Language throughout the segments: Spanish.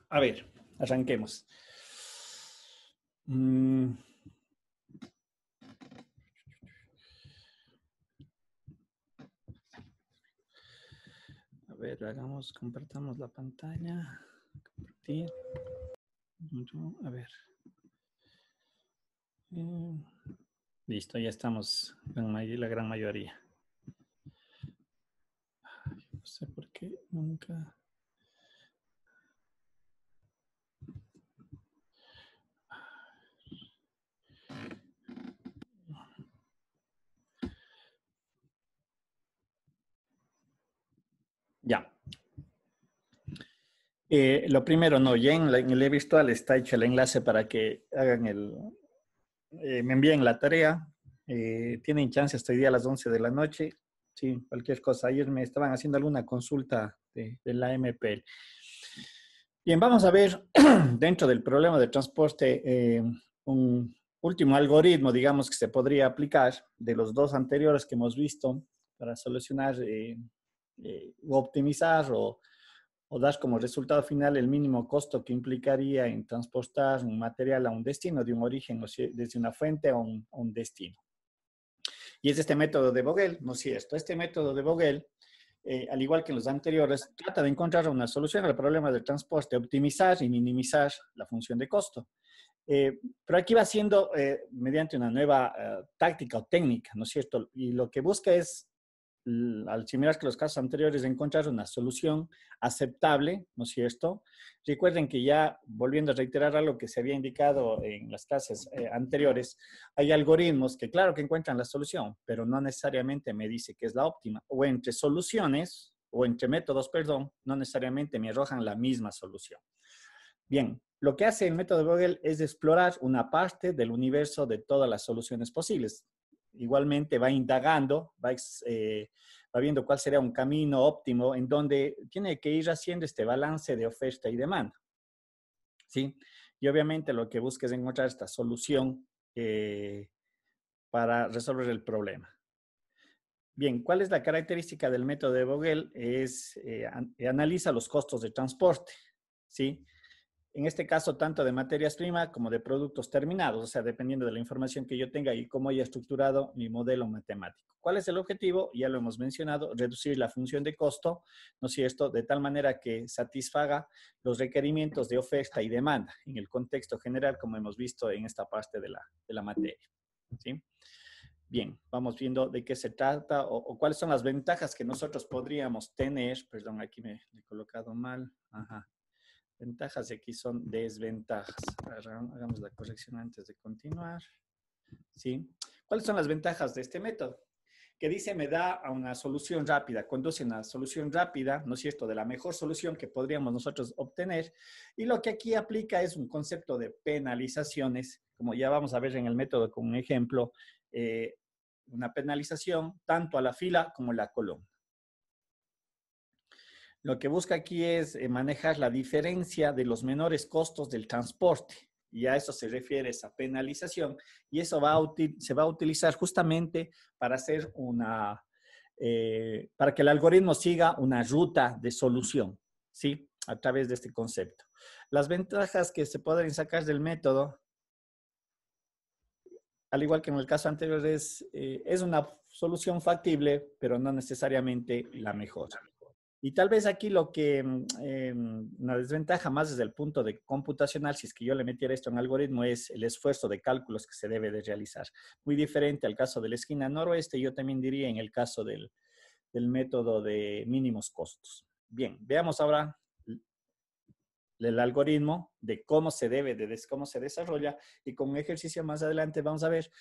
A ver, arranquemos. Mm, A ver, compartamos la pantalla. Compartir. A ver. Listo, ya estamos en la gran mayoría. No sé por qué nunca. Ya. Lo primero, no, ya en el virtual está hecho el enlace para que hagan me envíen la tarea. Tienen chance hasta hoy día a las 11 de la noche. Sí, cualquier cosa. Ayer me estaban haciendo alguna consulta de la MPL. Bien, vamos a ver dentro del problema de transporte un último algoritmo, digamos, que se podría aplicar de los dos anteriores que hemos visto para solucionar o optimizar o dar como resultado final el mínimo costo que implicaría en transportar un material a un destino de un origen, desde una fuente a un destino. Y es este método de Vogel, ¿no es cierto? Este método de Vogel, al igual que en los anteriores, trata de encontrar una solución al problema del transporte, optimizar y minimizar la función de costo. Pero aquí va siendo mediante una nueva táctica o técnica, ¿no es cierto? Y lo que busca es, al similar que los casos anteriores, encontrar una solución aceptable, ¿no es cierto? Recuerden que ya, volviendo a reiterar algo que se había indicado en las clases anteriores, hay algoritmos que claro que encuentran la solución, pero no necesariamente me dice que es la óptima. O entre soluciones, o entre métodos, perdón, no necesariamente me arrojan la misma solución. Bien, lo que hace el método de Vogel es explorar una parte del universo de todas las soluciones posibles. Igualmente va indagando, va viendo cuál sería un camino óptimo en donde tiene que ir haciendo este balance de oferta y demanda. ¿Sí? Y obviamente lo que busca es encontrar esta solución para resolver el problema. Bien, ¿cuál es la característica del método de Vogel? Analiza los costos de transporte, ¿sí? En este caso, tanto de materias primas como de productos terminados, o sea, dependiendo de la información que yo tenga y cómo haya estructurado mi modelo matemático. ¿Cuál es el objetivo? Ya lo hemos mencionado, reducir la función de costo, ¿no es cierto?, de tal manera que satisfaga los requerimientos de oferta y demanda en el contexto general, como hemos visto en esta parte de la materia, ¿sí? Bien, vamos viendo de qué se trata o cuáles son las ventajas que nosotros podríamos tener. Perdón, aquí me he colocado mal. Ajá. Ventajas y aquí son desventajas. Hagamos la corrección antes de continuar. ¿Sí? ¿Cuáles son las ventajas de este método? Que dice me da a una solución rápida, conduce a una solución rápida, ¿no es cierto?, de la mejor solución que podríamos nosotros obtener. Y lo que aquí aplica es un concepto de penalizaciones, como ya vamos a ver en el método con un ejemplo, una penalización tanto a la fila como a la columna. Lo que busca aquí es manejar la diferencia de los menores costos del transporte. Y a eso se refiere esa penalización. Y eso se va a utilizar justamente para hacer para que el algoritmo siga una ruta de solución, ¿sí? A través de este concepto. Las ventajas que se pueden sacar del método, al igual que en el caso anterior, es una solución factible, pero no necesariamente la mejor. Y tal vez aquí una desventaja más desde el punto de computacional, si es que yo le metiera esto en algoritmo, es el esfuerzo de cálculos que se debe de realizar. Muy diferente al caso de la esquina noroeste, yo también diría en el caso del método de mínimos costos. Bien, veamos ahora el algoritmo de cómo cómo se desarrolla y con un ejercicio más adelante vamos a ver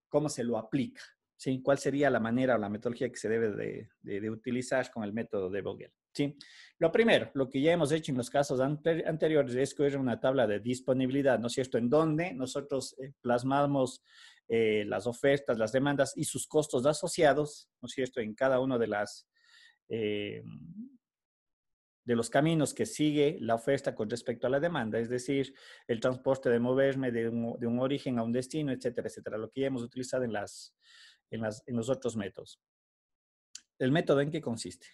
cómo se lo aplica. ¿Sí? ¿Cuál sería la manera o la metodología que se debe de utilizar con el método de Vogel? ¿Sí? Lo primero, lo que ya hemos hecho en los casos anteriores es escoger una tabla de disponibilidad, ¿no es cierto?, en donde nosotros plasmamos las ofertas, las demandas y sus costos asociados, ¿no es cierto?, en cada uno de los caminos que sigue la oferta con respecto a la demanda, es decir, el transporte de moverme de un origen a un destino, etcétera, etcétera, lo que ya hemos utilizado en los otros métodos. ¿El método en qué consiste?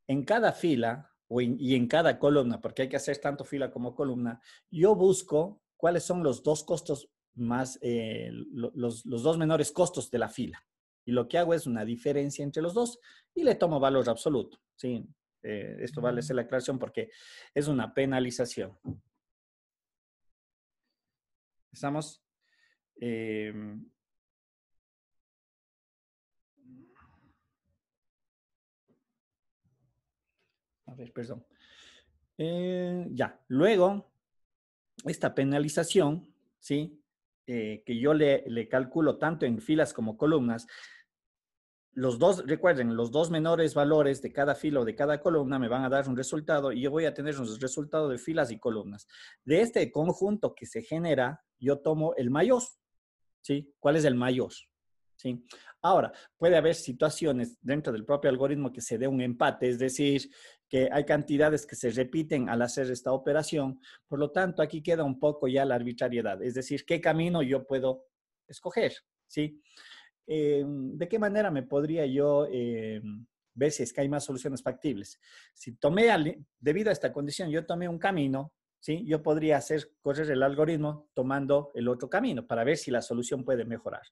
En cada fila y en cada columna, porque hay que hacer tanto fila como columna, yo busco cuáles son los dos costos más, los dos menores costos de la fila. Y lo que hago es una diferencia entre los dos y le tomo valor absoluto. ¿Sí? Esto vale hacer la aclaración porque es una penalización. Estamos... a ver, perdón. Ya, luego, esta penalización, ¿sí? Que yo le calculo tanto en filas como columnas, los dos, recuerden, los dos menores valores de cada fila o de cada columna me van a dar un resultado y yo voy a tener un resultado de filas y columnas. De este conjunto que se genera, yo tomo el mayor, ¿sí? ¿Cuál es el mayor? ¿Sí? Ahora, puede haber situaciones dentro del propio algoritmo que se dé un empate, es decir, que hay cantidades que se repiten al hacer esta operación, por lo tanto, aquí queda un poco ya la arbitrariedad, es decir, qué camino yo puedo escoger, ¿sí? ¿De qué manera me podría yo ver si es que hay más soluciones factibles? Si debido a esta condición, yo tomé un camino, ¿sí? Yo podría hacer correr el algoritmo tomando el otro camino para ver si la solución puede mejorar.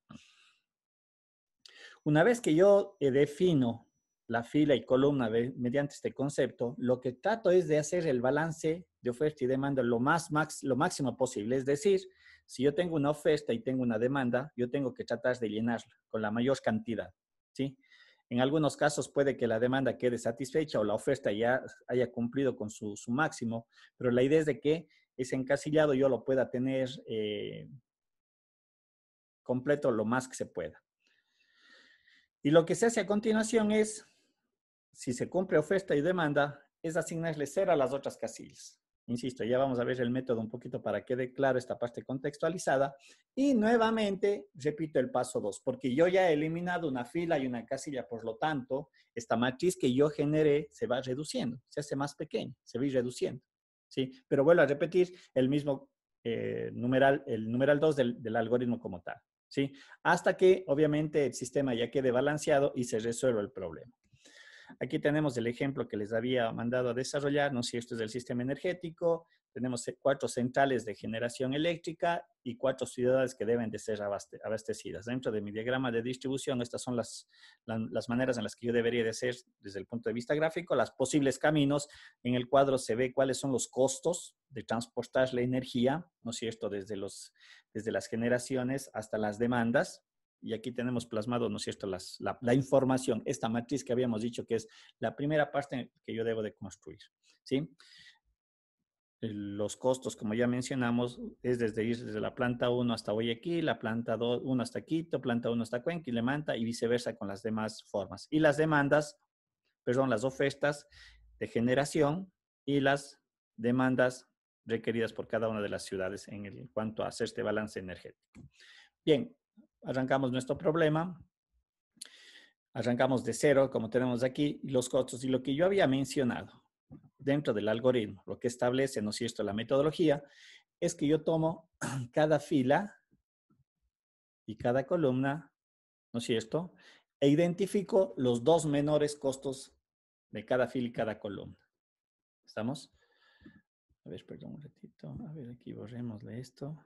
Una vez que yo defino la fila y columna mediante este concepto, lo que trato es de hacer el balance de oferta y demanda lo máximo posible. Es decir, si yo tengo una oferta y tengo una demanda, yo tengo que tratar de llenarla con la mayor cantidad, ¿sí? En algunos casos puede que la demanda quede satisfecha o la oferta ya haya cumplido con su máximo, pero la idea es de que ese encasillado yo lo pueda tener completo lo más que se pueda. Y lo que se hace a continuación es, si se cumple oferta y demanda, es asignarle 0 a las otras casillas. Insisto, ya vamos a ver el método un poquito para que quede claro esta parte contextualizada. Y nuevamente, repito el paso 2, porque yo ya he eliminado una fila y una casilla, por lo tanto, esta matriz que yo generé se va reduciendo, se hace más pequeña, se va a ir reduciendo. ¿Sí? Pero vuelvo a repetir el mismo numeral, el numeral 2 del algoritmo como tal. ¿Sí? Hasta que, obviamente, el sistema ya quede balanceado y se resuelva el problema. Aquí tenemos el ejemplo que les había mandado a desarrollar, ¿no? Si esto es del sistema energético, tenemos 4 centrales de generación eléctrica y 4 ciudades que deben de ser abastecidas. Dentro de mi diagrama de distribución, estas son las maneras en las que yo debería de ser desde el punto de vista gráfico, los posibles caminos. En el cuadro se ve cuáles son los costos de transportar la energía, ¿no es cierto?, desde las generaciones hasta las demandas. Y aquí tenemos plasmado, ¿no es cierto?, la información, esta matriz que habíamos dicho que es la primera parte que yo debo de construir, ¿sí? Los costos, como ya mencionamos, es desde la planta 1 hasta Guayaquil, la planta 1 hasta Quito, planta 1 hasta Cuenca y Manta y viceversa con las demás formas. Y las demandas, perdón, las ofertas de generación y las demandas requeridas por cada una de las ciudades en cuanto a hacer este balance energético. Bien, arrancamos nuestro problema. Arrancamos de cero, como tenemos aquí, los costos. Y lo que yo había mencionado dentro del algoritmo, lo que establece, ¿no es cierto?, la metodología, es que yo tomo cada fila y cada columna, ¿no es cierto?, e identifico los dos menores costos de cada fila y cada columna. ¿Estamos? A ver, perdón un ratito. A ver, aquí borrémosle esto.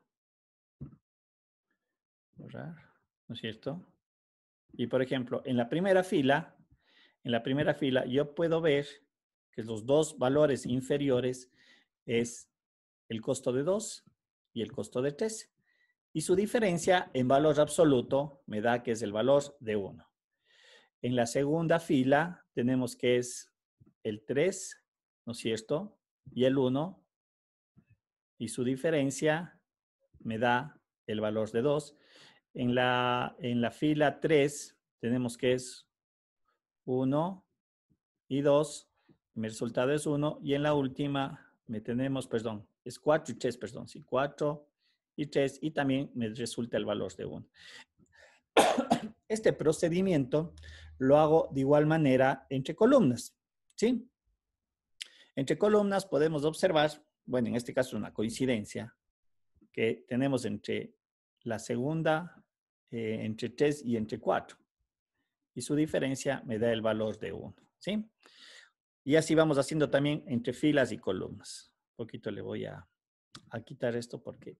Borrar, ¿no es cierto? Y por ejemplo, en la primera fila yo puedo ver que los dos valores inferiores es el costo de 2 y el costo de 3. Y su diferencia en valor absoluto me da que es el valor de 1. En la segunda fila tenemos que es el 3, ¿no es cierto? Y el 1. Y su diferencia me da el valor de 2. En la fila 3 tenemos que es 1 y 2. Mi resultado es 1. Y en la última tenemos, perdón, es 4 y 3, perdón, sí, 4 y 3. Y también me resulta el valor de 1. Este procedimiento lo hago de igual manera entre columnas, ¿sí? Entre columnas podemos observar, bueno, en este caso una coincidencia, que tenemos entre la segunda, entre 3 y entre 4. Y su diferencia me da el valor de 1, ¿sí? Y así vamos haciendo también entre filas y columnas. Un poquito le voy a quitar esto porque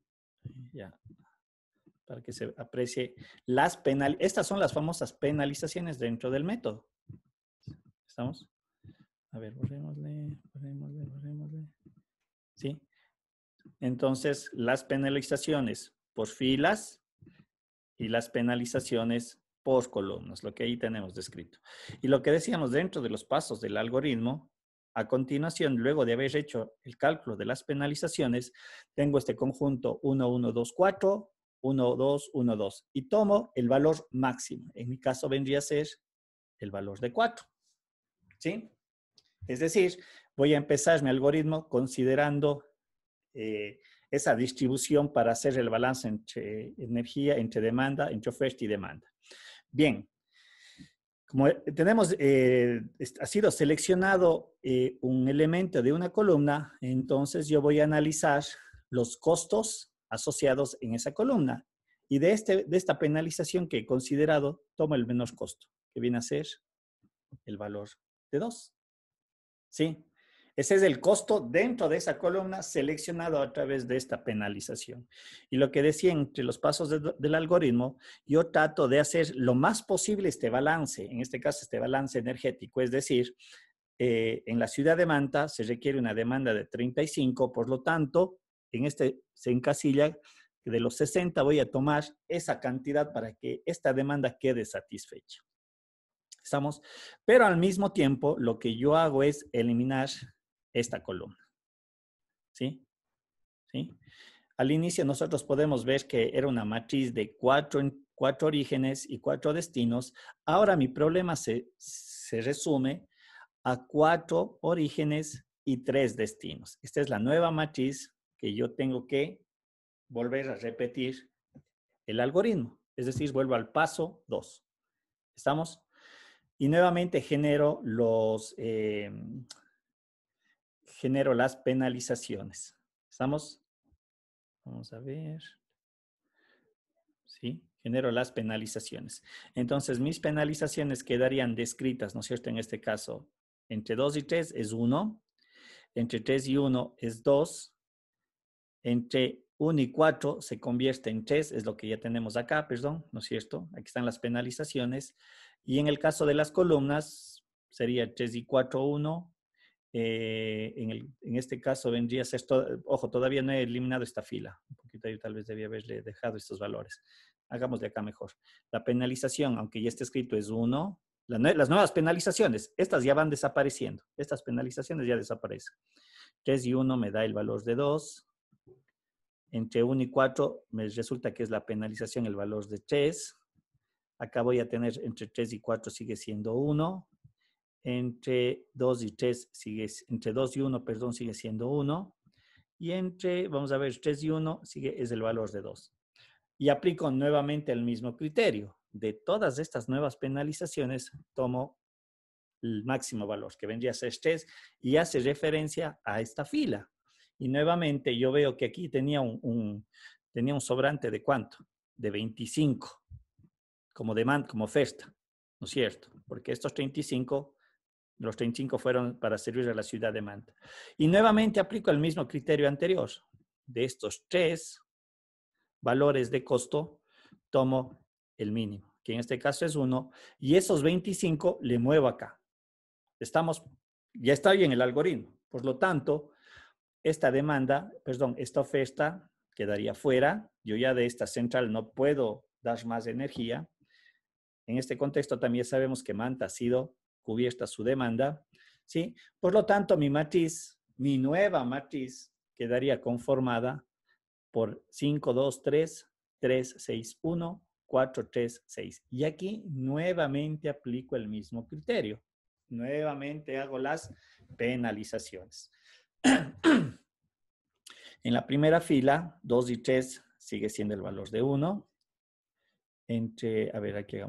ya, para que se aprecie las estas son las famosas penalizaciones dentro del método. ¿Estamos? A ver, borrémosle. ¿Sí? Entonces, las penalizaciones por filas y las penalizaciones por columnas, lo que ahí tenemos descrito. Y lo que decíamos dentro de los pasos del algoritmo, a continuación, luego de haber hecho el cálculo de las penalizaciones, tengo este conjunto 1, 1, 2, 4, 1, 2, 1, 2 y tomo el valor máximo. En mi caso vendría a ser el valor de 4. ¿Sí? Es decir, voy a empezar mi algoritmo considerando esa distribución para hacer el balance entre energía, entre demanda, entre oferta y demanda. Bien, como tenemos, ha sido seleccionado un elemento de una columna, entonces yo voy a analizar los costos asociados en esa columna. Y de esta penalización que he considerado, tomo el menor costo, que viene a ser el valor de 2. ¿Sí? Ese es el costo dentro de esa columna seleccionado a través de esta penalización. Y lo que decía entre los pasos del algoritmo, yo trato de hacer lo más posible este balance, en este caso este balance energético, es decir, en la ciudad de Manta se requiere una demanda de 35, por lo tanto, en este se encasilla que de los 60 voy a tomar esa cantidad para que esta demanda quede satisfecha. ¿Estamos? Pero al mismo tiempo, lo que yo hago es eliminar esta columna. ¿Sí? ¿Sí? Al inicio nosotros podemos ver que era una matriz de cuatro orígenes y 4 destinos. Ahora mi problema se resume a 4 orígenes y 3 destinos. Esta es la nueva matriz que yo tengo que volver a repetir el algoritmo. Es decir, vuelvo al paso 2. ¿Estamos? Y nuevamente genero las penalizaciones. ¿Estamos? Vamos a ver. ¿Sí? Genero las penalizaciones. Entonces, mis penalizaciones quedarían descritas, ¿no es cierto? En este caso, entre 2 y 3 es 1. Entre 3 y 1 es 2. Entre 1 y 4 se convierte en 3, es lo que ya tenemos acá, perdón, ¿no es cierto? Aquí están las penalizaciones. Y en el caso de las columnas, sería 3 y 4, 1. En este caso vendría a ser, ojo, todavía no he eliminado esta fila. Un poquito ahí tal vez debía haberle dejado estos valores. Hagamos de acá mejor. La penalización, aunque ya está escrito, es 1. Las nuevas penalizaciones, estas ya van desapareciendo. Estas penalizaciones ya desaparecen. 3 y 1 me da el valor de 2. Entre 1 y 4 me resulta que es la penalización el valor de 3. Acá voy a tener entre 3 y 4 sigue siendo 1. Entre 2 y 3 entre 2 y 1, perdón, sigue siendo 1. Y entre, vamos a ver, 3 y 1 es el valor de 2. Y aplico nuevamente el mismo criterio. De todas estas nuevas penalizaciones, tomo el máximo valor, que vendría a ser 3, y hace referencia a esta fila. Y nuevamente yo veo que aquí tenía un sobrante de ¿cuánto? De 25, como demanda, como oferta, ¿no es cierto? Porque estos 35... Los 35 fueron para servir a la ciudad de Manta. Y nuevamente aplico el mismo criterio anterior. De estos 3 valores de costo, tomo el mínimo, que en este caso es 1, y esos 25 le muevo acá. Ya está bien el algoritmo. Por lo tanto, esta oferta quedaría fuera. Yo ya de esta central no puedo dar más energía. En este contexto también sabemos que Manta ha sido cubierta su demanda, ¿sí? Por lo tanto, mi nueva matriz, quedaría conformada por 5, 2, 3, 3, 6, 1, 4, 3, 6. Y aquí nuevamente aplico el mismo criterio. Nuevamente hago las penalizaciones. En la primera fila, 2 y 3 sigue siendo el valor de 1.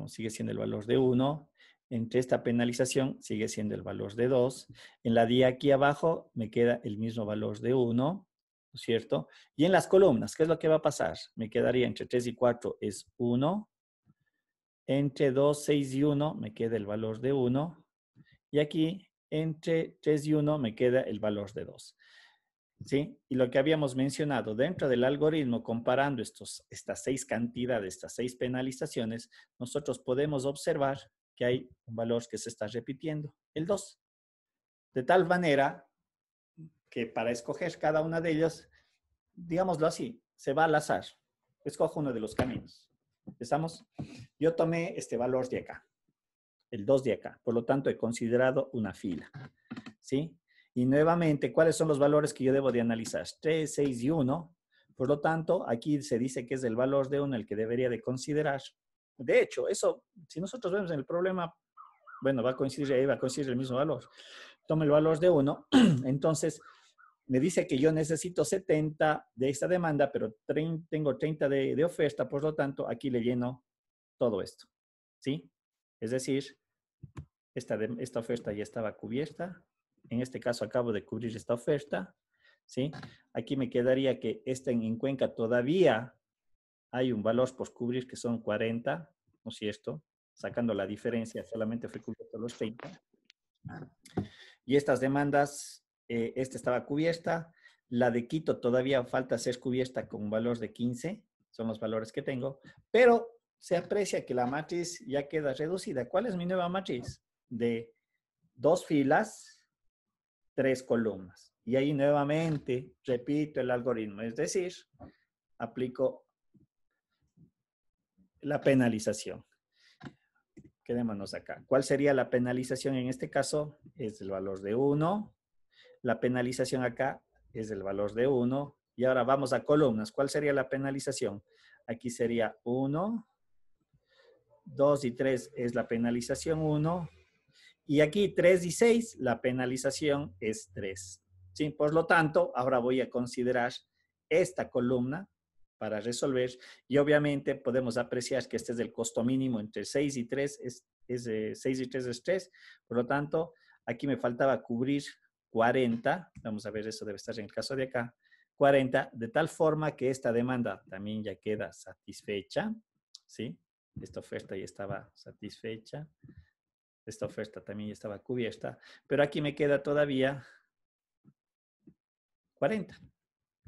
Sigue siendo el valor de 1. Entre esta penalización sigue siendo el valor de 2. En la de aquí abajo me queda el mismo valor de 1, ¿no es cierto? Y en las columnas, ¿qué es lo que va a pasar? Me quedaría entre 3 y 4 es 1. Entre 2, 6 y 1 me queda el valor de 1. Y aquí Entre 3 y 1 me queda el valor de 2. ¿Sí? Y lo que habíamos mencionado dentro del algoritmo, comparando estas 6 cantidades, estas 6 penalizaciones, nosotros podemos observar que hay un valor que se está repitiendo, el 2. De tal manera que para escoger cada una de ellas, digámoslo así, se va al azar. Escojo uno de los caminos. ¿Estamos? Yo tomé este valor de acá, el 2 de acá. Por lo tanto, he considerado una fila. ¿Sí? Y nuevamente, ¿cuáles son los valores que yo debo de analizar? 3, 6 y 1. Por lo tanto, aquí se dice que es el valor de 1 el que debería de considerar. De hecho, eso, si nosotros vemos en el problema, bueno, va a coincidir el mismo valor. Tomo el valor de 1, entonces me dice que yo necesito 70 de esta demanda, pero tengo 30 de oferta, por lo tanto, aquí le lleno todo esto. ¿Sí? Es decir, esta oferta ya estaba cubierta. En este caso acabo de cubrir esta oferta, ¿sí? Aquí me quedaría que en Cuenca todavía hay un valor por cubrir que son 40, ¿no es cierto? Sacando la diferencia, solamente fue cubierto los 30. Y estas demandas, esta estaba cubierta. La de Quito todavía falta ser cubierta con un valor de 15, son los valores que tengo, pero se aprecia que la matriz ya queda reducida. ¿Cuál es mi nueva matriz? De 2 filas, 3 columnas. Y ahí nuevamente repito el algoritmo, es decir, aplico la penalización. Quedémonos acá. ¿Cuál sería la penalización en este caso? Es el valor de 1. La penalización acá es el valor de 1. Y ahora vamos a columnas. ¿Cuál sería la penalización? Aquí sería 1, 2 y 3 es la penalización 1. Y aquí 3 y 6, la penalización es 3. ¿Sí? Por lo tanto, ahora voy a considerar esta columna para resolver. Y obviamente podemos apreciar que este es el costo mínimo entre 6 y 3, 6 y 3 es 3. Por lo tanto, aquí me faltaba cubrir 40. Vamos a ver, eso debe estar en el caso de acá. 40, de tal forma que esta demanda también ya queda satisfecha. ¿Sí? Esta oferta ya estaba satisfecha. Esta oferta también estaba cubierta, pero aquí me queda todavía 40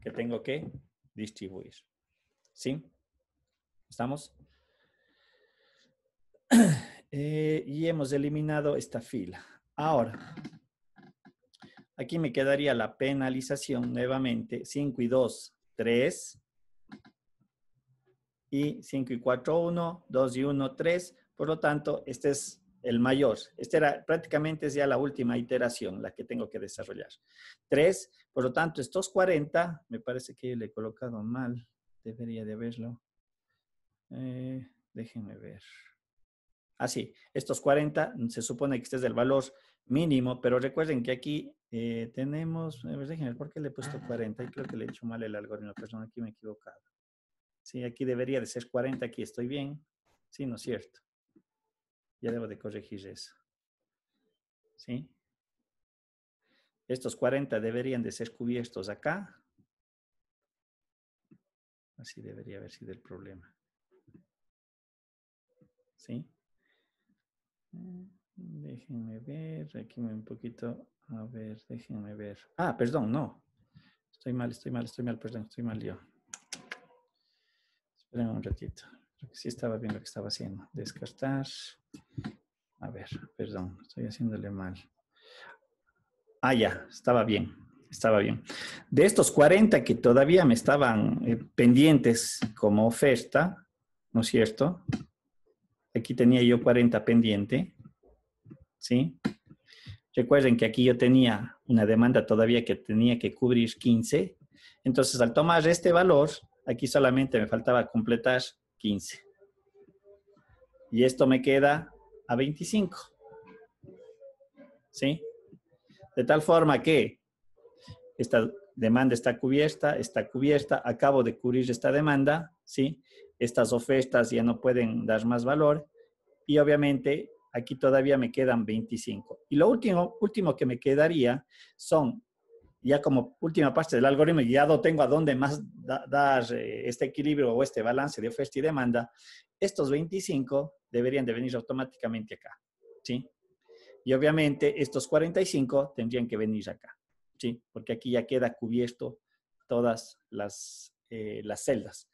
que tengo que distribuir. ¿Sí? ¿Estamos? Y hemos eliminado esta fila. Ahora, aquí me quedaría la penalización nuevamente. 5 y 2, 3. Y 5 y 4, 1. 2 y 1, 3. Por lo tanto, este es el mayor. Esta era prácticamente ya la última iteración, la que tengo que desarrollar. 3, por lo tanto, estos 40, me parece que le he colocado mal. Debería de haberlo. Déjenme ver. Así, estos 40 se supone que este es el valor mínimo, pero recuerden que aquí tenemos, déjenme ver, ¿por qué le he puesto 40? Y creo que le he hecho mal el algoritmo, perdón, aquí me he equivocado. Sí, aquí debería de ser 40, aquí estoy bien. Sí, ¿no es cierto? Ya debo de corregir eso. ¿Sí? Estos 40 deberían de ser cubiertos acá. Así debería haber sido el problema. ¿Sí? Déjenme ver, aquí un poquito, a ver, déjenme ver. Ah, perdón, no. Estoy mal, perdón, estoy mal yo. Esperen un ratito. Creo que sí estaba bien lo que estaba haciendo. Descartar. A ver, perdón, estoy haciéndole mal. Ah, ya, estaba bien, estaba bien. De estos 40 que todavía me estaban pendientes como oferta, ¿no es cierto? Aquí tenía yo 40 pendiente, ¿sí? Recuerden que aquí yo tenía una demanda todavía que tenía que cubrir 15. Entonces, al tomar este valor, aquí solamente me faltaba completar 15. Y esto me queda a 25. ¿Sí? De tal forma que esta demanda está cubierta, acabo de cubrir esta demanda, ¿sí? Estas ofertas ya no pueden dar más valor y obviamente aquí todavía me quedan 25. Y lo último que me quedaría son, ya como última parte del algoritmo, ya no tengo a dónde más dar este equilibrio o este balance de oferta y demanda, estos 25 deberían de venir automáticamente acá, ¿sí? Y obviamente estos 45 tendrían que venir acá, ¿sí? Porque aquí ya queda cubierto todas las celdas.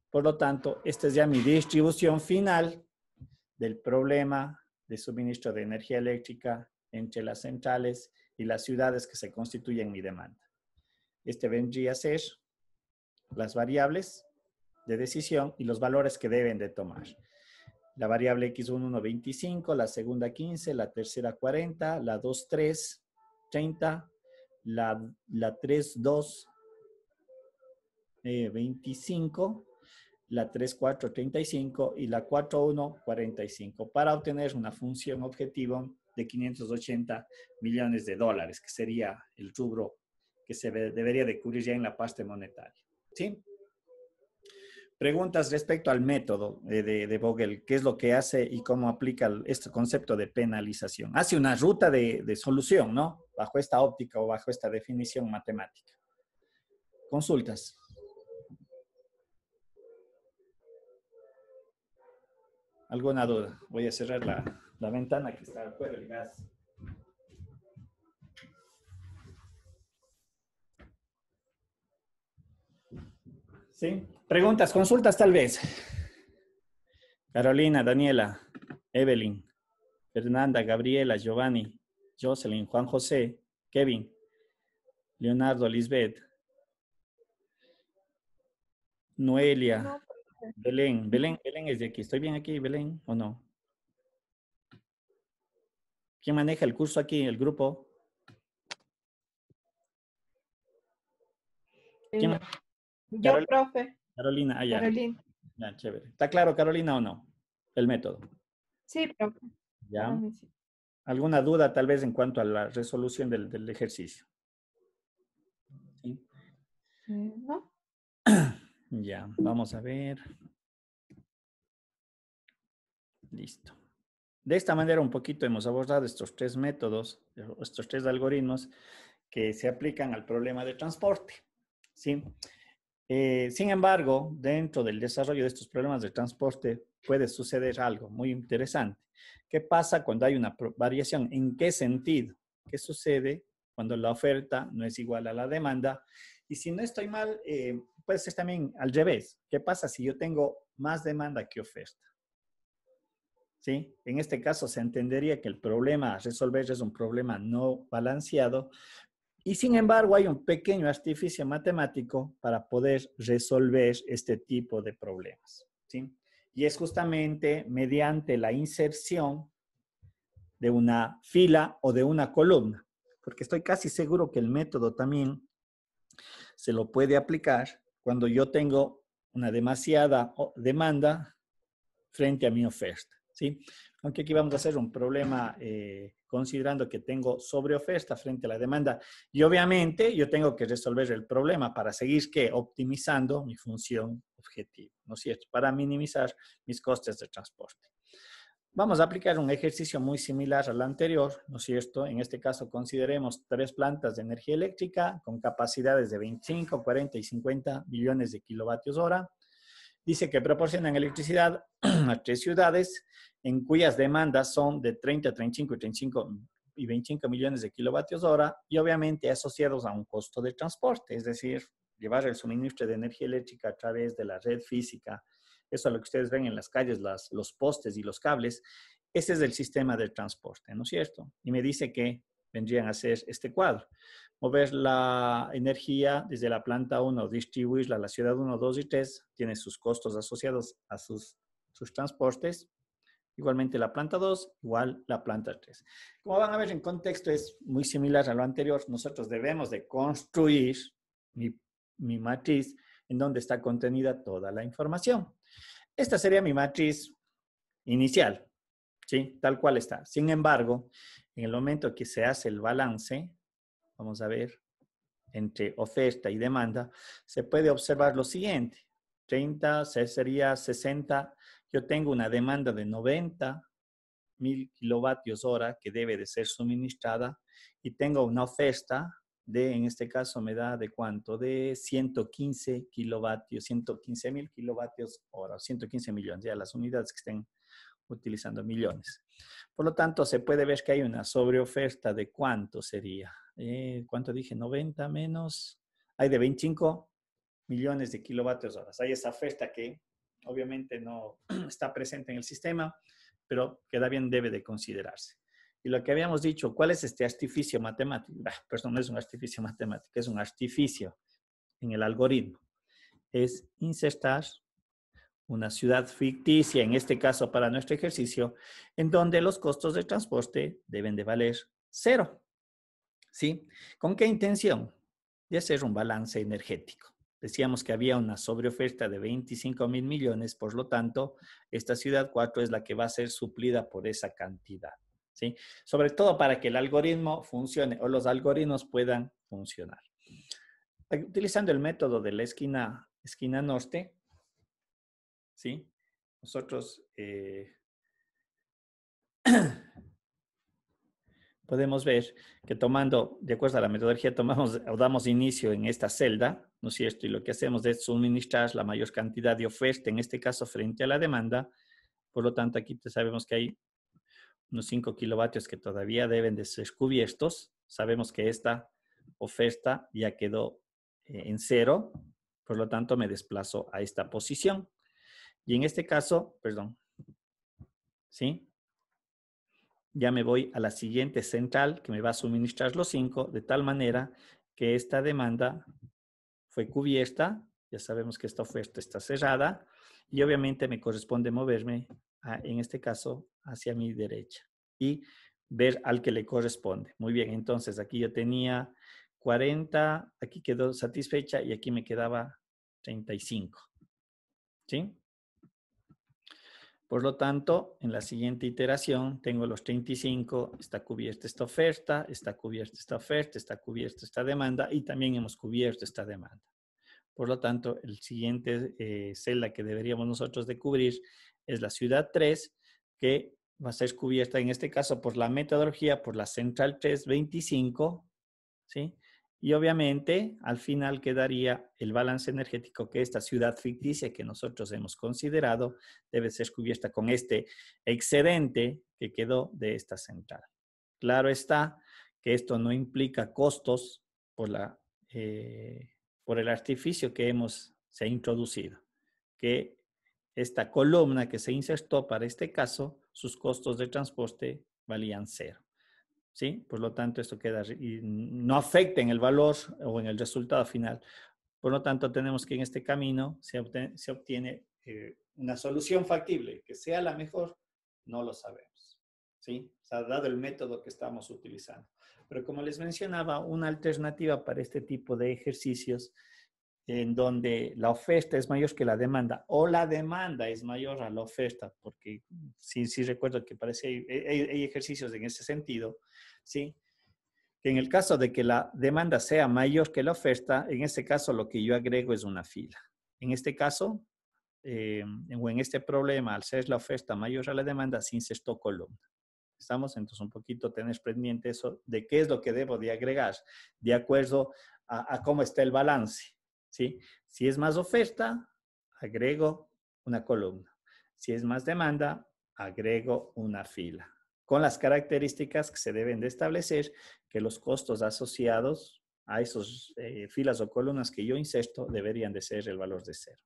Por lo tanto, esta es ya mi distribución final del problema de suministro de energía eléctrica entre las centrales y las ciudades que se constituyen mi demanda. Este vendría a ser las variables de decisión y los valores que deben de tomar. La variable X1, 25, la segunda 15, la tercera 40, la 2, 3, 30, la 3, 2, 25, la 3, 4, 35 y la 4, 1, 45, para obtener una función objetivo de 580 millones de dólares, que sería el rubro que se debería de cubrir ya en la parte monetaria. ¿Sí? Preguntas respecto al método de Vogel, qué es lo que hace y cómo aplica este concepto de penalización. Hace una ruta de solución, ¿no? Bajo esta óptica o bajo esta definición matemática. Consultas. ¿Alguna duda? Voy a cerrar la ventana que está afuera del gas. ¿Sí? Preguntas, consultas tal vez. Carolina, Daniela, Evelyn, Fernanda, Gabriela, Giovanni, Jocelyn, Juan José, Kevin, Leonardo, Lisbeth, Noelia, no, Belén. Belén es de aquí. ¿Estoy bien aquí, Belén, o no? ¿Quién maneja el curso aquí, el grupo? ¿Quién? Yo, profe. Carolina, allá. Carolina. Ya, chévere. ¿Está claro, Carolina, o no? El método. Sí, profe. Ya. ¿Alguna duda tal vez en cuanto a la resolución del ejercicio? ¿Sí? No. Ya, vamos a ver. Listo. De esta manera un poquito hemos abordado estos tres métodos, estos tres algoritmos que se aplican al problema de transporte. ¿Sí? Sin embargo, dentro del desarrollo de estos problemas de transporte puede suceder algo muy interesante. ¿Qué pasa cuando hay una variación? ¿En qué sentido? ¿Qué sucede cuando la oferta no es igual a la demanda? Y si no estoy mal, puede ser también al revés. ¿Qué pasa si yo tengo más demanda que oferta? ¿Sí? En este caso se entendería que el problema a resolver es un problema no balanceado y sin embargo hay un pequeño artificio matemático para poder resolver este tipo de problemas. ¿Sí? Y es justamente mediante la inserción de una fila o de una columna, porque estoy casi seguro que el método también se lo puede aplicar cuando yo tengo una demasiada demanda frente a mi oferta. ¿Sí? Aunque aquí vamos a hacer un problema considerando que tengo sobreoferta frente a la demanda y obviamente yo tengo que resolver el problema para seguir optimizando mi función objetivo, ¿no es cierto? Para minimizar mis costes de transporte. Vamos a aplicar un ejercicio muy similar al anterior, ¿no es cierto? En este caso consideremos 3 plantas de energía eléctrica con capacidades de 25, 40 y 50 billones de kilovatios hora. Dice que proporcionan electricidad a 3 ciudades en cuyas demandas son de 30, 35 y 25 millones de kilovatios hora y obviamente asociados a un costo de transporte, es decir, llevar el suministro de energía eléctrica a través de la red física. Eso es lo que ustedes ven en las calles, los postes y los cables. Ese es el sistema de transporte, ¿no es cierto? Y me dice que vendrían a ser este cuadro. Mover la energía desde la planta 1, distribuirla a la ciudad 1, 2 y 3, tiene sus costos asociados a sus transportes. Igualmente la planta 2, igual la planta 3. Como van a ver, en contexto es muy similar a lo anterior. Nosotros debemos de construir mi matriz en donde está contenida toda la información. Esta sería mi matriz inicial, ¿sí? Tal cual está. Sin embargo, en el momento que se hace el balance, vamos a ver, entre oferta y demanda, se puede observar lo siguiente. 30 sería 60. Yo tengo una demanda de 90.000 kilovatios hora que debe de ser suministrada y tengo una oferta de, en este caso me da de cuánto, de 115 kilovatios, 115.000 kilovatios hora, 115 millones, ya las unidades que estén utilizando millones. Por lo tanto, se puede ver que hay una sobreoferta de ¿cuánto sería? ¿Cuánto dije? 90 menos. Hay de 25 millones de kilovatios horas. Hay esa oferta que obviamente no está presente en el sistema, pero que también debe de considerarse. Y lo que habíamos dicho, ¿cuál es este artificio matemático? Perdón, no es un artificio matemático, es un artificio en el algoritmo. Es insertar una ciudad ficticia, en este caso para nuestro ejercicio, en donde los costos de transporte deben de valer cero. ¿Sí? ¿Con qué intención? De hacer un balance energético. Decíamos que había una sobreoferta de 25.000 millones, por lo tanto, esta ciudad 4 es la que va a ser suplida por esa cantidad. ¿Sí? Sobre todo para que el algoritmo funcione o los algoritmos puedan funcionar. Utilizando el método de la esquina norte, ¿sí? Nosotros podemos ver que tomando, de acuerdo a la metodología, tomamos o damos inicio en esta celda, ¿no es cierto? Y lo que hacemos es suministrar la mayor cantidad de oferta, en este caso frente a la demanda. Por lo tanto, aquí sabemos que hay unos 5 kilovatios que todavía deben de ser cubiertos. Sabemos que esta oferta ya quedó en cero, por lo tanto me desplazo a esta posición. Y en este caso, perdón, ¿sí? Ya me voy a la siguiente central que me va a suministrar los 5, de tal manera que esta demanda fue cubierta. Ya sabemos que esta oferta está cerrada y obviamente me corresponde moverme, en este caso, hacia mi derecha y ver al que le corresponde. Muy bien, entonces aquí yo tenía 40, aquí quedó satisfecha y aquí me quedaba 35. ¿Sí? Por lo tanto, en la siguiente iteración tengo los 35, está cubierta esta oferta, está cubierta esta oferta, está cubierta esta demanda y también hemos cubierto esta demanda. Por lo tanto, el siguiente celda que deberíamos nosotros de cubrir es la ciudad 3, que va a ser cubierta en este caso por la metodología, por la central 325, ¿sí? Y obviamente al final quedaría el balance energético que esta ciudad ficticia que nosotros hemos considerado debe ser cubierta con este excedente que quedó de esta central. Claro está que esto no implica costos por el artificio que se ha introducido, que esta columna que se insertó para este caso, sus costos de transporte valían cero. ¿Sí? Por lo tanto, esto queda y no afecta en el valor o en el resultado final. Por lo tanto, tenemos que en este camino se obtiene una solución factible, que sea la mejor, no lo sabemos. ¿Sí? O sea, dado el método que estamos utilizando. Pero como les mencionaba, una alternativa para este tipo de ejercicios en donde la oferta es mayor que la demanda o la demanda es mayor a la oferta, porque sí recuerdo que parece hay ejercicios en ese sentido, ¿sí? Que en el caso de que la demanda sea mayor que la oferta, en este caso lo que yo agrego es una fila. En este caso, o en este problema, al ser la oferta mayor a la demanda, se insertó columna. ¿Estamos? Entonces, un poquito tener pendiente eso de qué es lo que debo de agregar de acuerdo a cómo está el balance. ¿Sí? Si es más oferta, agrego una columna. Si es más demanda, agrego una fila. Con las características que se deben de establecer, que los costos asociados a esos filas o columnas que yo inserto deberían de ser el valor de cero.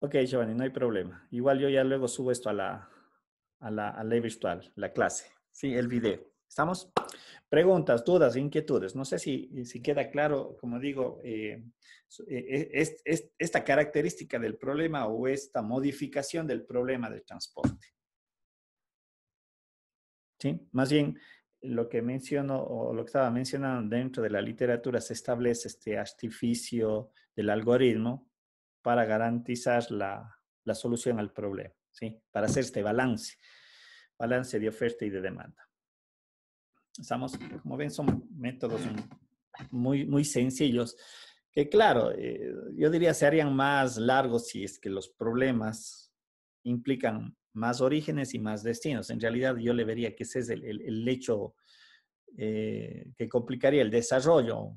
Ok, Giovanni, no hay problema. Igual yo ya luego subo esto a la ley virtual, la clase, sí, el video. ¿Estamos? Preguntas, dudas, inquietudes. No sé si queda claro, como digo, esta característica del problema o esta modificación del problema del transporte. ¿Sí? Más bien, lo que menciono o lo que estaba mencionando dentro de la literatura se establece este artificio del algoritmo para garantizar la solución al problema, ¿sí? Para hacer este balance de oferta y de demanda. Estamos, como ven, son métodos muy sencillos que, claro, yo diría se harían más largos si es que los problemas implican más orígenes y más destinos. En realidad, yo le vería que ese es el hecho que complicaría el desarrollo.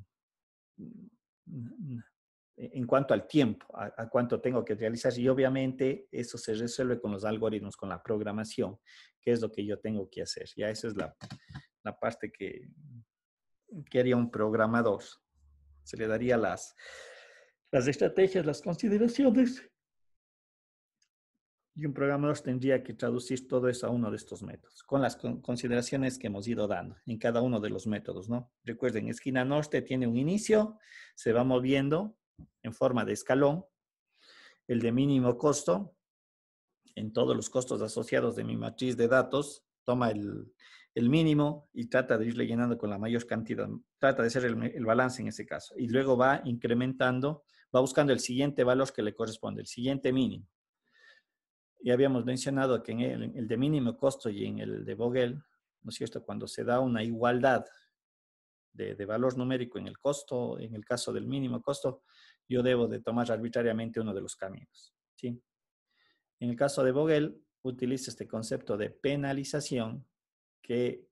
en cuanto al tiempo, a cuánto tengo que realizar. Y obviamente eso se resuelve con los algoritmos, con la programación, que es lo que yo tengo que hacer. Ya esa es la parte que haría un programador. Se le daría las estrategias, las consideraciones. Y un programador tendría que traducir todo eso a uno de estos métodos, con las consideraciones que hemos ido dando en cada uno de los métodos, ¿no? Recuerden, esquina norte tiene un inicio, se va moviendo en forma de escalón. El de mínimo costo, en todos los costos asociados de mi matriz de datos, toma el mínimo y trata de irle llenando con la mayor cantidad, trata de hacer el balance en ese caso. Y luego va incrementando, va buscando el siguiente valor que le corresponde, el siguiente mínimo. Y habíamos mencionado que en el de mínimo costo y en el de Vogel, ¿no es cierto? Cuando se da una igualdad de valor numérico en el costo, en el caso del mínimo costo, yo debo de tomar arbitrariamente uno de los caminos, ¿sí? En el caso de Vogel, utiliza este concepto de penalización que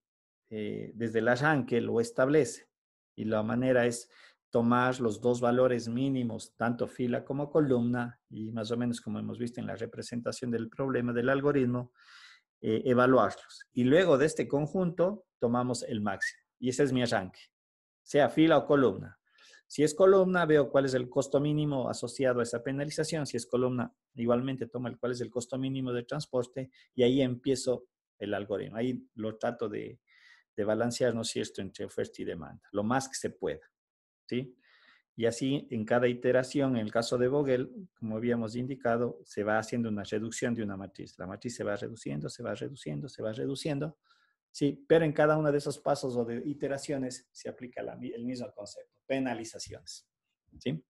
desde el arranque lo establece. Y la manera es tomar los dos valores mínimos, tanto fila como columna, y más o menos como hemos visto en la representación del problema del algoritmo, evaluarlos. Y luego de este conjunto, tomamos el máximo. Y ese es mi arranque, sea fila o columna. Si es columna, veo cuál es el costo mínimo asociado a esa penalización. Si es columna, igualmente tomo cuál es el costo mínimo de transporte y ahí empiezo el algoritmo. Ahí lo trato de balancear, ¿no es cierto?, entre oferta y demanda, lo más que se pueda, ¿sí? Y así, en cada iteración, en el caso de Vogel, como habíamos indicado, se va haciendo una reducción de una matriz. La matriz se va reduciendo, se va reduciendo, se va reduciendo, sí, pero en cada uno de esos pasos o de iteraciones se aplica el mismo concepto, penalizaciones, ¿sí?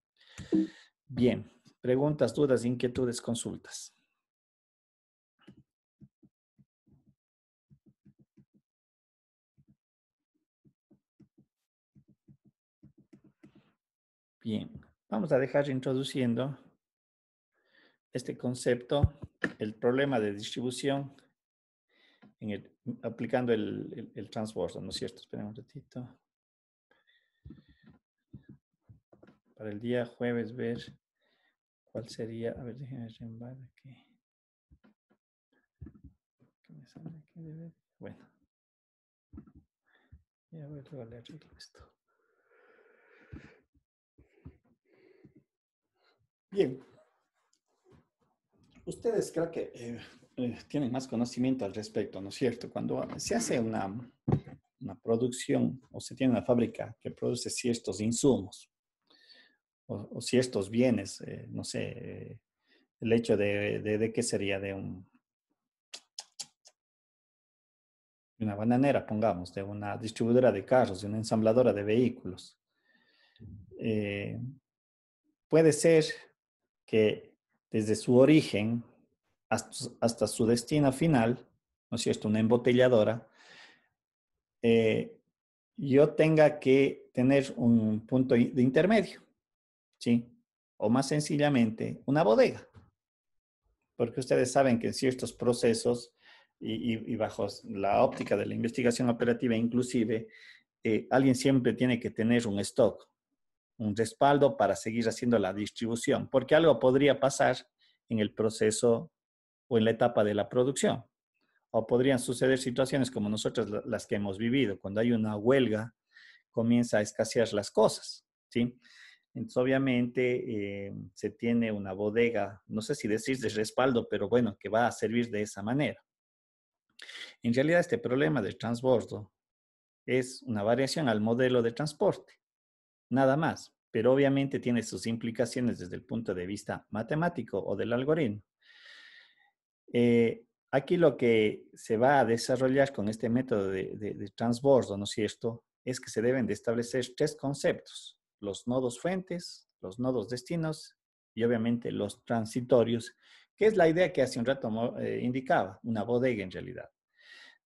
Bien, preguntas, dudas, inquietudes, consultas. Bien, vamos a dejar introduciendo este concepto, el problema de distribución, aplicando el transbordo, ¿no es cierto? Esperen un ratito. Para el día jueves ver cuál sería, a ver, déjenme rembar aquí. ¿Qué me sale aquí de ver? Bueno, ya voy a le arreglo esto. Bien. Ustedes creo que tienen más conocimiento al respecto, ¿no es cierto? Cuando se hace una producción o se tiene una fábrica que produce ciertos insumos o ciertos bienes, no sé, el hecho de qué sería de una bananera, pongamos, de una distribuidora de carros, de una ensambladora de vehículos. Puede ser que desde su origen hasta su destino final, ¿no es cierto?, una embotelladora, yo tenga que tener un punto de intermedio, ¿sí? O más sencillamente, una bodega. Porque ustedes saben que en ciertos procesos y bajo la óptica de la investigación operativa inclusive, alguien siempre tiene que tener un stock, un respaldo para seguir haciendo la distribución, porque algo podría pasar en el proceso o en la etapa de la producción. O podrían suceder situaciones como nosotros las que hemos vivido, cuando hay una huelga, comienza a escasear las cosas, ¿sí? Entonces, obviamente, se tiene una bodega, no sé si decir de respaldo, pero bueno, que va a servir de esa manera. En realidad, este problema del transbordo es una variación al modelo de transporte, nada más, pero obviamente tiene sus implicaciones desde el punto de vista matemático o del algoritmo. Aquí lo que se va a desarrollar con este método de transbordo, ¿no es cierto?, es que se deben de establecer tres conceptos: los nodos fuentes, los nodos destinos y obviamente los transitorios, que es la idea que hace un rato indicaba, una bodega en realidad.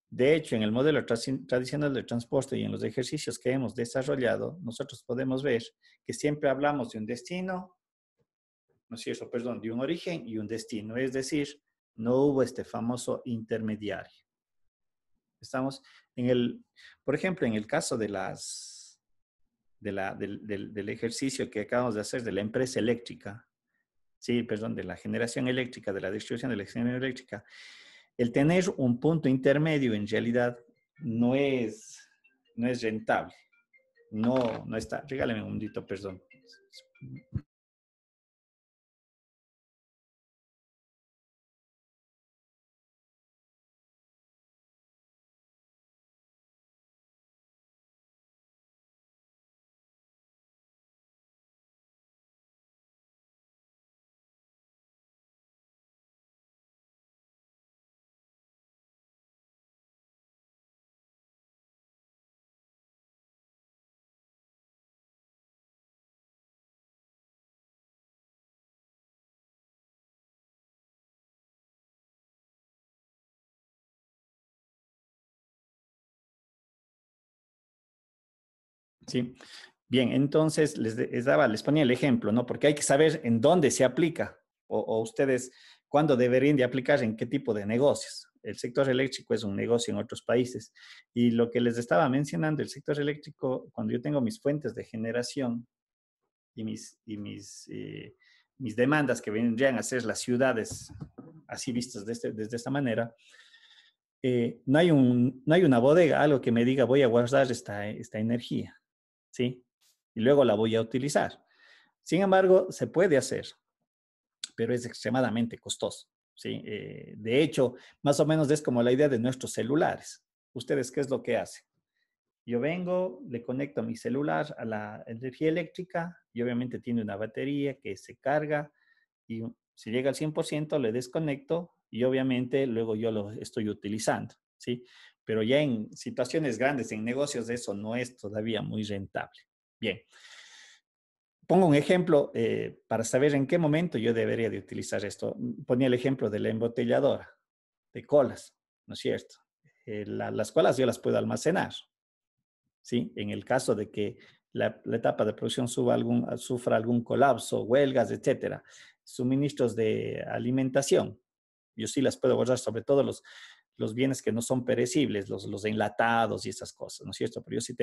De hecho, en el modelo tradicional de transporte y en los ejercicios que hemos desarrollado, nosotros podemos ver que siempre hablamos de un destino, ¿no es cierto?, perdón, de un origen y un destino, es decir, no hubo este famoso intermediario. Estamos por ejemplo, en el caso de las del ejercicio que acabamos de hacer de la empresa eléctrica, sí, perdón, de la generación eléctrica, de la distribución de la generación eléctrica, el tener un punto intermedio en realidad no es rentable. No está. Regálame un momentito, perdón. Sí. Bien, entonces les ponía el ejemplo, ¿no? Porque hay que saber en dónde se aplica o ustedes cuándo deberían de aplicar en qué tipo de negocios. El sector eléctrico es un negocio en otros países y lo que les estaba mencionando, el sector eléctrico, cuando yo tengo mis fuentes de generación y mis demandas que vendrían a ser las ciudades así vistas desde esta manera, no hay una bodega, algo que me diga voy a guardar esta energía, ¿sí? Y luego la voy a utilizar. Sin embargo, se puede hacer, pero es extremadamente costoso, ¿sí? De hecho, más o menos es como la idea de nuestros celulares. ¿Ustedes qué es lo que hacen? Yo vengo, le conecto a mi celular a la energía eléctrica y obviamente tiene una batería que se carga y si llega al 100% le desconecto y obviamente luego yo lo estoy utilizando, ¿sí? Pero ya en situaciones grandes, en negocios, eso no es todavía muy rentable. Bien, pongo un ejemplo para saber en qué momento yo debería de utilizar esto. Ponía el ejemplo de la embotelladora de colas, ¿no es cierto? Las colas yo las puedo almacenar, ¿sí? En el caso de que la etapa de producción sufra algún colapso, huelgas, etcétera. Suministros de alimentación, yo sí las puedo guardar, sobre todo los bienes que no son perecibles, los enlatados y esas cosas, ¿no es cierto? Pero yo sí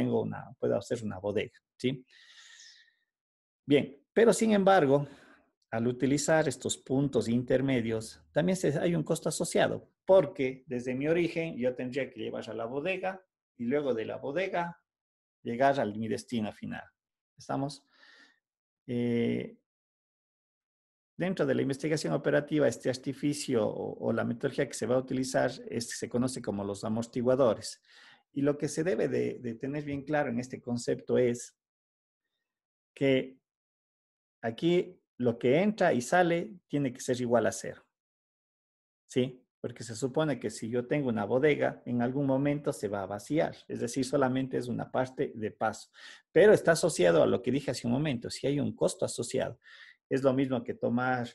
puedo hacer una bodega, ¿sí? Bien, pero sin embargo, al utilizar estos puntos intermedios, también hay un costo asociado, porque desde mi origen yo tendría que llevar a la bodega y luego de la bodega llegar a mi destino final. ¿Estamos? Eh, Dentro de la investigación operativa, este artificio o la metodología que se va a utilizar se conoce como los amortiguadores. Y lo que se debe de tener bien claro en este concepto es que aquí lo que entra y sale tiene que ser igual a cero. ¿Sí? Porque se supone que si yo tengo una bodega, en algún momento se va a vaciar, es decir, solamente es una parte de paso, pero está asociado a lo que dije hace un momento, si hay un costo asociado. Es lo mismo que tomar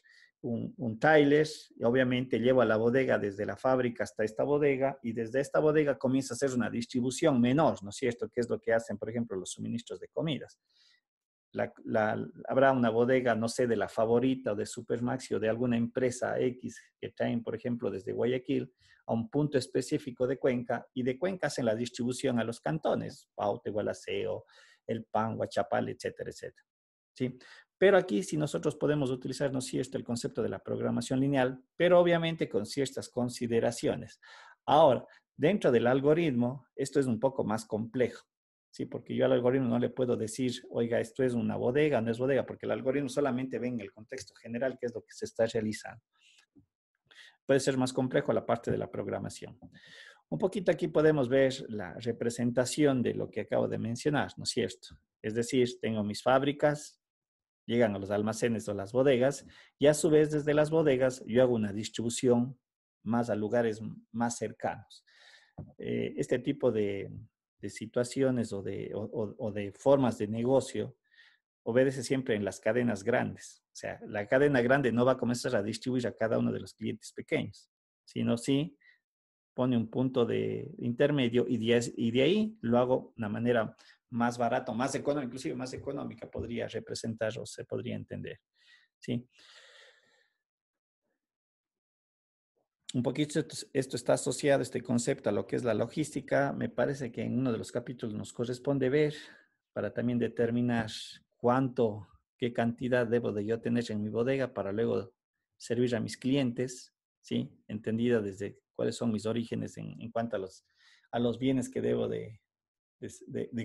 un trailer y obviamente llevo a la bodega desde la fábrica hasta esta bodega y desde esta bodega comienza a hacer una distribución menor, ¿no es cierto? Que es lo que hacen, por ejemplo, los suministros de comidas. Habrá una bodega, no sé, de la Favorita o de Supermaxi o de alguna empresa X que traen, por ejemplo, desde Guayaquil a un punto específico de Cuenca y de Cuenca hacen la distribución a los cantones, Paute, Gualaceo, El Pan, Huachapal, etcétera, etcétera. ¿Sí? Pero aquí si nosotros podemos utilizar, ¿no es cierto?, el concepto de la programación lineal, pero obviamente con ciertas consideraciones. Ahora, dentro del algoritmo, esto es un poco más complejo. Sí, porque yo al algoritmo no le puedo decir, oiga, esto es una bodega, no es bodega, porque el algoritmo solamente ve en el contexto general qué es lo que se está realizando. Puede ser más complejo la parte de la programación. Un poquito aquí podemos ver la representación de lo que acabo de mencionar, ¿no es cierto? Es decir, tengo mis fábricas, llegan a los almacenes o las bodegas, y a su vez desde las bodegas yo hago una distribución más a lugares más cercanos. Este tipo de situaciones o de formas de negocio obedece siempre en las cadenas grandes. O sea, la cadena grande no va a comenzar a distribuir a cada uno de los clientes pequeños, sino sí pone un punto de intermedio y de ahí lo hago de una manera más barata, más económica, inclusive más económica podría representar o se podría entender. ¿Sí? Un poquito esto está asociado, este concepto, a lo que es la logística. Me parece que en uno de los capítulos nos corresponde ver para también determinar qué cantidad debo de yo tener en mi bodega para luego servir a mis clientes, ¿sí? Entendida desde cuáles son mis orígenes en cuanto a los bienes que debo de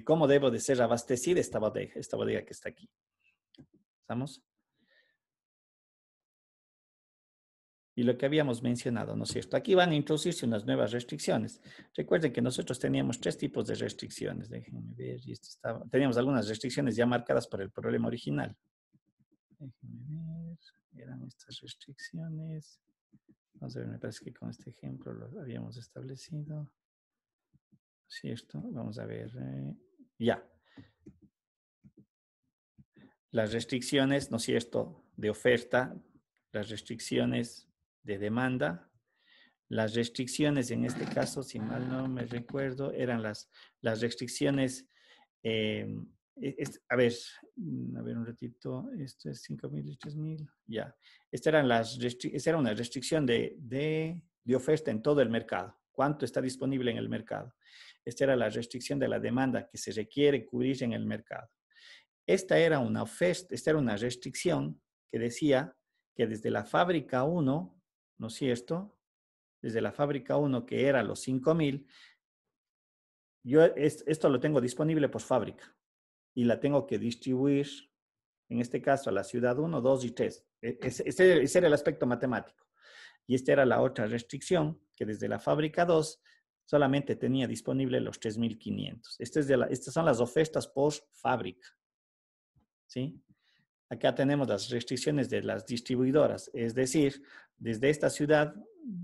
cómo debo de ser abastecida esta bodega que está aquí. ¿Estamos? Y lo que habíamos mencionado, ¿no es cierto? Aquí van a introducirse unas nuevas restricciones. Recuerden que nosotros teníamos 3 tipos de restricciones. Déjenme ver. Teníamos algunas restricciones ya marcadas por el problema original. Déjenme ver. Eran estas restricciones. Vamos a ver, me parece que con este ejemplo lo habíamos establecido. ¿Cierto? Vamos a ver. Ya. Las restricciones, ¿no es cierto?, de oferta, las restricciones de demanda, las restricciones, en este caso, si mal no me recuerdo, eran las restricciones, a ver un ratito, esto es 5.000 y 3.000, ya. Esta era una restricción de oferta en todo el mercado. ¿Cuánto está disponible en el mercado? Esta era la restricción de la demanda que se requiere cubrir en el mercado. Esta era una restricción que decía que desde la fábrica 1, ¿no es cierto?, desde la fábrica 1, que era los 5.000, yo esto lo tengo disponible por fábrica y la tengo que distribuir, en este caso, a la ciudad 1, 2 y 3. Ese era el aspecto matemático. Y esta era la otra restricción, que desde la fábrica 2 solamente tenía disponible los 3.500. Estas son las ofertas por fábrica, ¿sí? Acá tenemos las restricciones de las distribuidoras, es decir, desde esta ciudad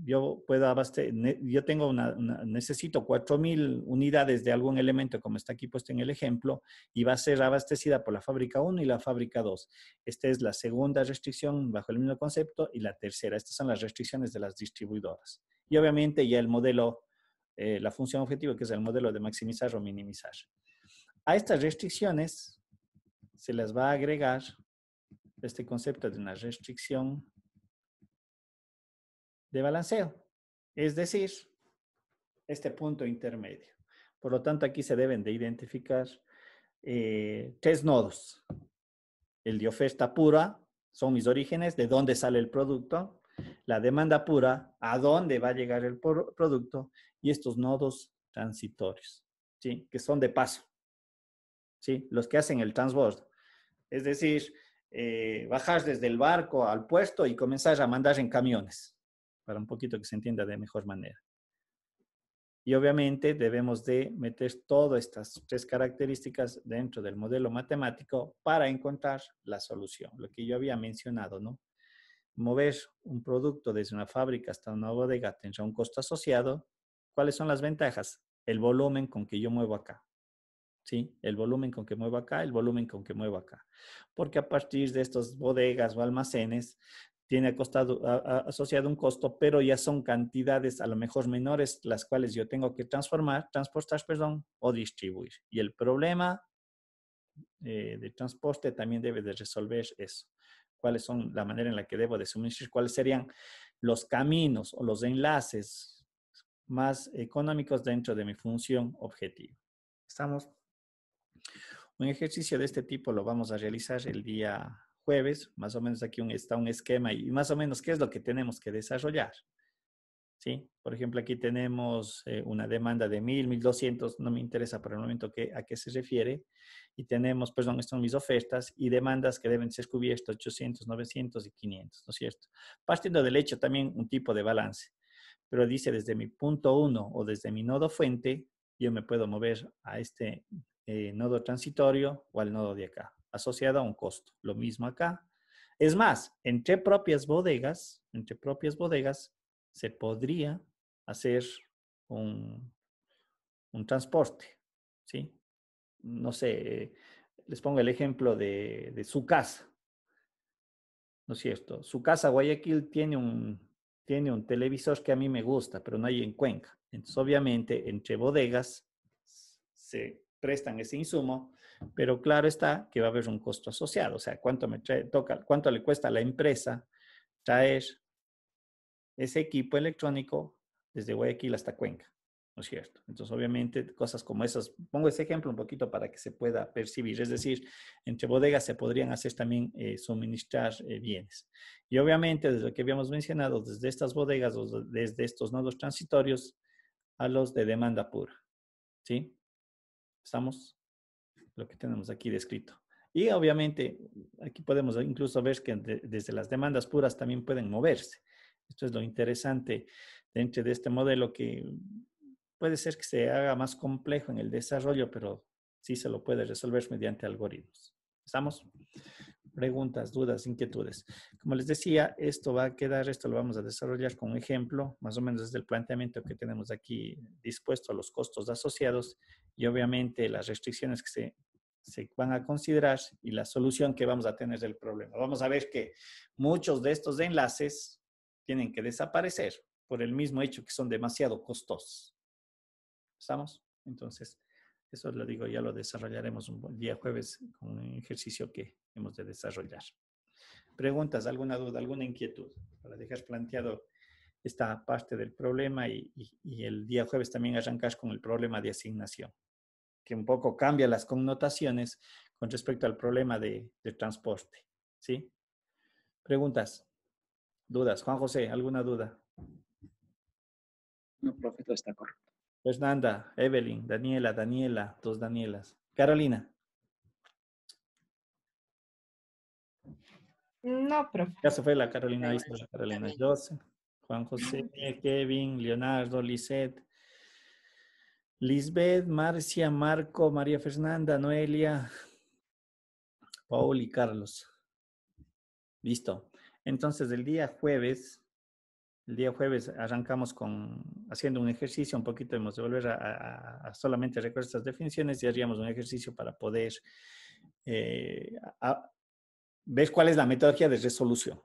yo puedo abastecer, yo tengo necesito 4.000 unidades de algún elemento, como está aquí puesto en el ejemplo, y va a ser abastecida por la fábrica 1 y la fábrica 2. Esta es la segunda restricción bajo el mismo concepto, y la tercera. Estas son las restricciones de las distribuidoras. Y obviamente ya el modelo, la función objetivo, que es el modelo de maximizar o minimizar. A estas restricciones se les va a agregar este concepto de una restricción de balanceo, es decir, este punto intermedio. Por lo tanto, aquí se deben de identificar 3 nodos. El de oferta pura, son mis orígenes, de dónde sale el producto. La demanda pura, a dónde va a llegar el producto. Y estos nodos transitorios, ¿sí?, que son de paso, ¿sí?, los que hacen el transbordo. Es decir, bajar desde el barco al puerto y comenzar a mandar en camiones, para un poquito que se entienda de mejor manera. Y obviamente debemos de meter todas estas 3 características dentro del modelo matemático para encontrar la solución. Lo que yo había mencionado, ¿no? Mover un producto desde una fábrica hasta una bodega tendrá un costo asociado. ¿Cuáles son las ventajas? El volumen con que yo muevo acá. ¿Sí? El volumen con que muevo acá, el volumen con que muevo acá. Porque a partir de estas bodegas o almacenes tiene asociado un costo, pero ya son cantidades a lo mejor menores, las cuales yo tengo que transportar, o distribuir. Y el problema de transporte también debe de resolver eso. ¿Cuáles son la manera en la que debo de suministrar? ¿Cuáles serían los caminos o los enlaces más económicos dentro de mi función objetivo? ¿Estamos? Un ejercicio de este tipo lo vamos a realizar el día jueves. Más o menos aquí está un esquema y más o menos qué es lo que tenemos que desarrollar. ¿Sí? Por ejemplo, aquí tenemos una demanda de 1.000, 1.200, no me interesa por el momento a qué se refiere. Y tenemos, perdón, estas son mis ofertas y demandas que deben ser cubiertas, 800, 900 y 500, ¿no es cierto? Partiendo del hecho también un tipo de balance. Pero dice desde mi punto 1 o desde mi nodo fuente, yo me puedo mover a este nodo transitorio o al nodo de acá, asociado a un costo. Lo mismo acá. Es más, entre propias bodegas, se podría hacer un transporte, ¿sí? No sé, les pongo el ejemplo de su casa, ¿no es cierto? Su casa Guayaquil tiene un televisor que a mí me gusta, pero no hay en Cuenca. Entonces, obviamente, entre bodegas se prestan ese insumo, pero claro está que va a haber un costo asociado. O sea, cuánto le cuesta a la empresa traer ese equipo electrónico desde Guayaquil hasta Cuenca, ¿no es cierto? Entonces, obviamente, cosas como esas, pongo ese ejemplo un poquito para que se pueda percibir, es decir, entre bodegas se podrían hacer también suministrar bienes. Y obviamente, desde lo que habíamos mencionado, desde estas bodegas o desde estos nodos transitorios a los de demanda pura, ¿sí? Estamos lo que tenemos aquí descrito. Y obviamente aquí podemos incluso ver que desde las demandas puras también pueden moverse. Esto es lo interesante dentro de este modelo, que puede ser que se haga más complejo en el desarrollo, pero sí se lo puede resolver mediante algoritmos. ¿Estamos? Preguntas, dudas, inquietudes. Como les decía, esto va a quedar, esto lo vamos a desarrollar con un ejemplo, más o menos desde el planteamiento que tenemos aquí dispuesto a los costos asociados y obviamente las restricciones que se van a considerar y la solución que vamos a tener del problema. Vamos a ver que muchos de estos enlaces tienen que desaparecer por el mismo hecho que son demasiado costosos. ¿Estamos? Entonces, eso lo digo, ya lo desarrollaremos un día jueves con un ejercicio que hemos de desarrollar. Preguntas, alguna duda, alguna inquietud para dejar planteado esta parte del problema y el día jueves también arrancar con el problema de asignación, que un poco cambia las connotaciones con respecto al problema de transporte. ¿Sí? Preguntas, dudas. Juan José, ¿alguna duda? No, profe, todo está correcto. Fernanda, Evelyn, Daniela, dos Danielas. Carolina. No, profe. Ya se fue la Carolina, ahí está la Carolina. José, Juan José, Kevin, Leonardo, Lisette, Lisbeth, Marcia, Marco, María Fernanda, Noelia, Paul y Carlos. Listo. Entonces, el día jueves arrancamos haciendo un ejercicio, un poquito hemos de volver a solamente recordar estas definiciones y haríamos un ejercicio para poder ver cuál es la metodología de resolución,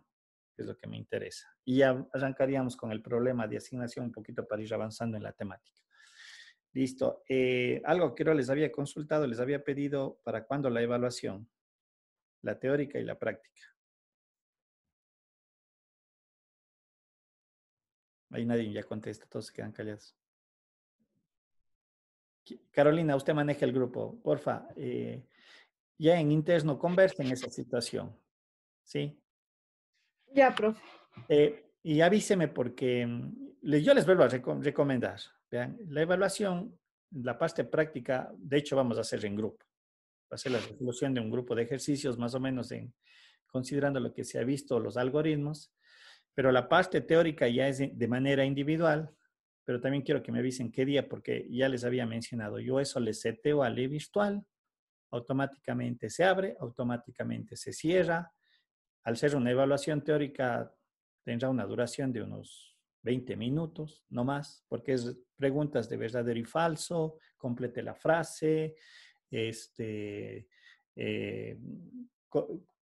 que es lo que me interesa. Y ya arrancaríamos con el problema de asignación un poquito para ir avanzando en la temática. Listo. Algo que no les había consultado, les había pedido para cuándo la evaluación, la teórica y la práctica. Ahí nadie ya contesta, todos se quedan callados. Carolina, usted maneja el grupo, porfa. Ya en interno conversen esa situación, ¿sí? Ya, profe. Y avíseme porque yo les vuelvo a recomendar. Vean, la evaluación, la parte práctica, de hecho vamos a hacer en grupo. Va a ser la resolución de un grupo de ejercicios más o menos considerando lo que se ha visto, los algoritmos, pero la parte teórica ya es de manera individual, pero también quiero que me avisen qué día, porque ya les había mencionado, yo eso les seteo a ley virtual, automáticamente se abre, automáticamente se cierra. Al ser una evaluación teórica, tendrá una duración de unos 20 minutos, no más, porque es preguntas de verdadero y falso, complete la frase, eh,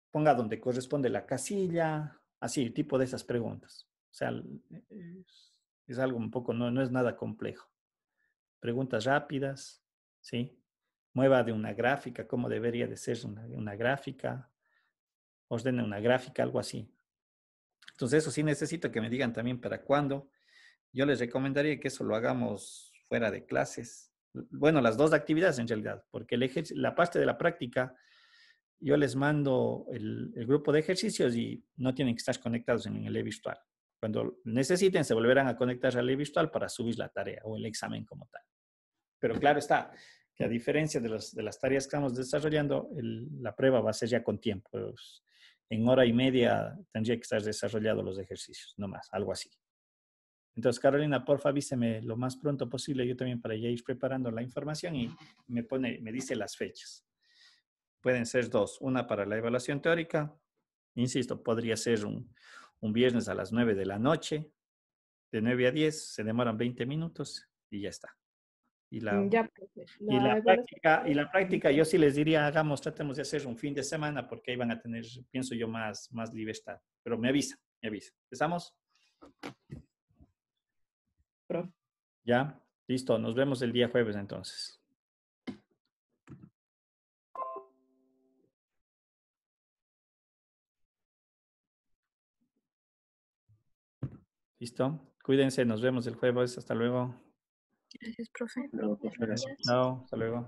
ponga donde corresponde la casilla, así, tipo de esas preguntas. O sea, es algo un poco, no es nada complejo. Preguntas rápidas, ¿sí? Mueva de una gráfica, cómo debería de ser una gráfica, ordene una gráfica, algo así. Entonces, eso sí necesito que me digan también para cuándo. Yo les recomendaría que eso lo hagamos fuera de clases. Bueno, las dos actividades en realidad, porque la parte de la práctica, yo les mando el grupo de ejercicios y no tienen que estar conectados en el e-virtual. Cuando necesiten, se volverán a conectar al e-virtual para subir la tarea o el examen como tal. Pero claro está, que a diferencia de las tareas que estamos desarrollando, la prueba va a ser ya con tiempo. Pues, en hora y media tendría que estar desarrollados los ejercicios, no más, algo así. Entonces, Carolina, porfa, avíseme lo más pronto posible, yo también para ya ir preparando la información y me dice las fechas. Pueden ser dos, una para la evaluación teórica, insisto, podría ser un viernes a las 9 de la noche, de 9 a 10, se demoran 20 minutos y ya está. Y Ya, profe. La evaluación. y la práctica, yo sí les diría, tratemos de hacer un fin de semana porque ahí van a tener, pienso yo, más libertad. Pero me avisa. ¿Empezamos? Profe. Ya, listo. Nos vemos el día jueves entonces. ¿Listo? Cuídense, nos vemos el jueves. Hasta luego. Gracias, profe. Gracias. Chao, hasta luego.